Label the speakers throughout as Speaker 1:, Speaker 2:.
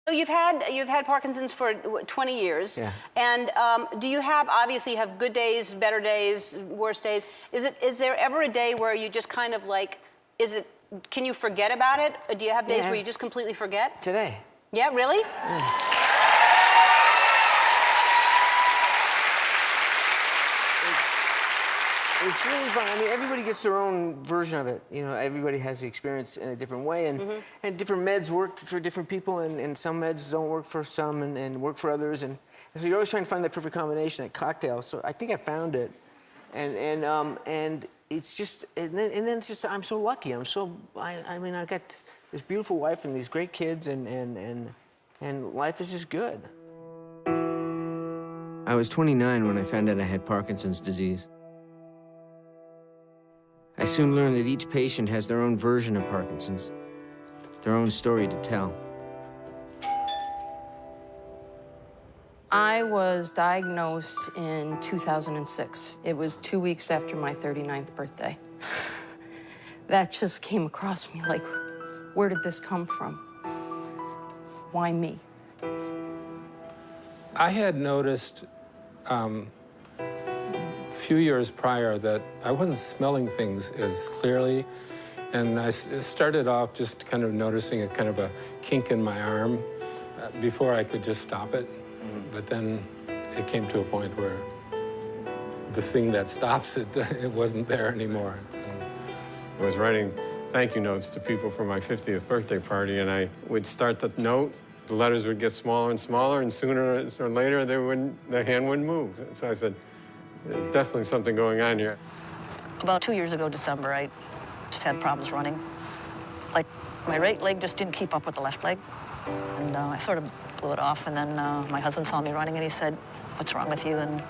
Speaker 1: So you've had Parkinson's for 20 years.
Speaker 2: Yeah.
Speaker 1: And do you obviously have good days, better days, worse days? Is there ever a day where you just kind of like, can you forget about it? Or do you have days where you just completely forget?
Speaker 2: Today.
Speaker 1: Yeah, really?
Speaker 2: Yeah. It's really fun. I mean, everybody gets their own version of it. You know, everybody has the experience in a different way, and different meds work for different people, and some meds don't work for some and work for others, and so you're always trying to find that perfect combination, that cocktail. So I think I found it, and it's just, and then it's just, I'm so lucky. I mean, I got this beautiful wife and these great kids, and life is just good. I was 29 when I found out I had Parkinson's disease. I soon learned that each patient has their own version of Parkinson's, their own story to tell.
Speaker 3: I was diagnosed in 2006. It was 2 weeks after my 39th birthday. That just came across me like, where did this come from? Why me?
Speaker 4: I had noticed few years prior that I wasn't smelling things as clearly, and I started off just kind of noticing a kind of a kink in my arm before I could just stop it. But then it came to a point where the thing that stops it, it wasn't there anymore.
Speaker 5: I was writing thank you notes to people for my 50th birthday party, and I would start the note, the letters would get smaller and smaller, and sooner or later the hand wouldn't move. So I said, there's definitely something going on here.
Speaker 6: About 2 years ago, December, I just had problems running. Like, my right leg just didn't keep up with the left leg. And I sort of blew it off, and then my husband saw me running, and he said, "What's wrong with you?" And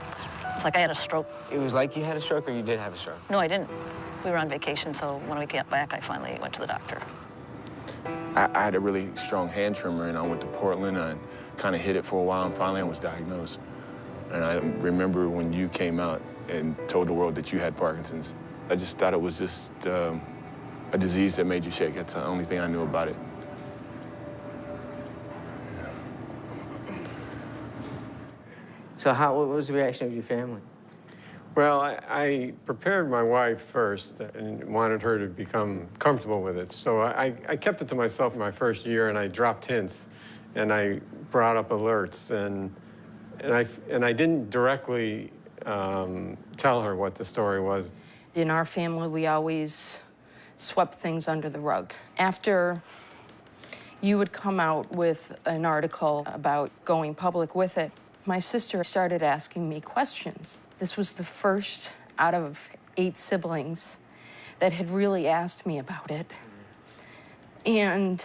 Speaker 6: it's like I had a stroke.
Speaker 2: It was like you had a stroke, or you did have a stroke?
Speaker 6: No, I didn't. We were on vacation, so when we got back, I finally went to the doctor.
Speaker 7: I had a really strong hand tremor, and I went to Portland, and I kind of hid it for a while, and finally I was diagnosed. And I remember when you came out and told the world that you had Parkinson's, I just thought it was just a disease that made you shake. That's the only thing I knew about it.
Speaker 2: So what was the reaction of your family?
Speaker 5: Well, I prepared my wife first and wanted her to become comfortable with it. So I kept it to myself in my first year, and I dropped hints, and I brought up alerts, and I didn't directly tell her what the story was.
Speaker 3: In our family, we always swept things under the rug. After you would come out with an article about going public with it, my sister started asking me questions. This was the first out of 8 siblings that had really asked me about it. And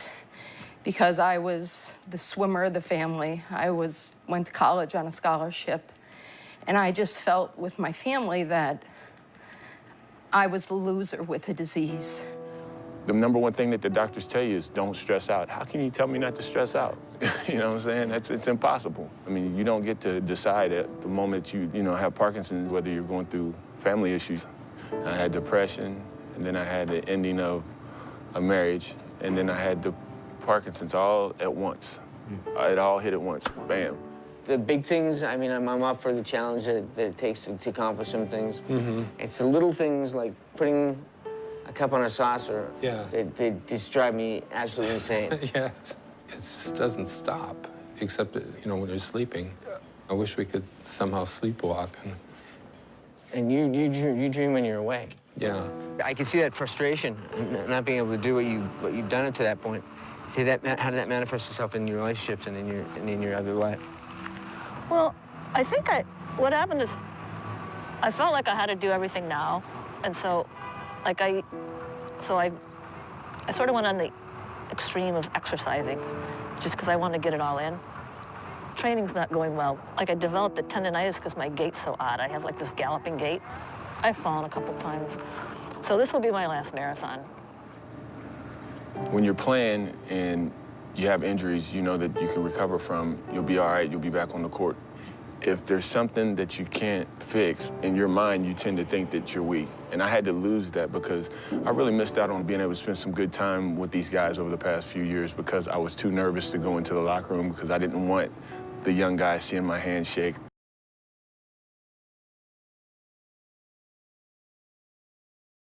Speaker 3: because I was the swimmer of the family, I went to college on a scholarship, and I just felt with my family that I was the loser with the disease.
Speaker 7: The number one thing that the doctors tell you is don't stress out. How can you tell me not to stress out? You know what I'm saying? It's impossible. I mean, you don't get to decide at the moment you have Parkinson's whether you're going through family issues. I had depression, and then I had the ending of a marriage, and then I had the Parkinson's all at once. It all hit at once, bam.
Speaker 2: The big things, I mean, I'm up for the challenge that it takes to accomplish some things. It's the little things like putting a cup on a saucer.
Speaker 4: Yeah.
Speaker 2: They just drive me absolutely insane.
Speaker 4: Yeah, it just doesn't stop, except, when you're sleeping. I wish we could somehow sleepwalk.
Speaker 2: And you dream when you're awake.
Speaker 4: Yeah.
Speaker 2: I can see that frustration, not being able to do what you've done to that point. How did that manifest itself in your relationships and in your other life?
Speaker 6: Well, I think what happened is I felt like I had to do everything now. And so, I sort of went on the extreme of exercising just because I wanted to get it all in. Training's not going well. I developed a tendonitis because my gait's so odd. I have this galloping gait. I've fallen a couple times. So this will be my last marathon.
Speaker 7: When you're playing and you have injuries you know that you can recover from, you'll be all right, you'll be back on the court. if there's something that you can't fix, in your mind, you tend to think that you're weak. And I had to lose that because I really missed out on being able to spend some good time with these guys over the past few years because I was too nervous to go into the locker room because I didn't want the young guys seeing my hand shake.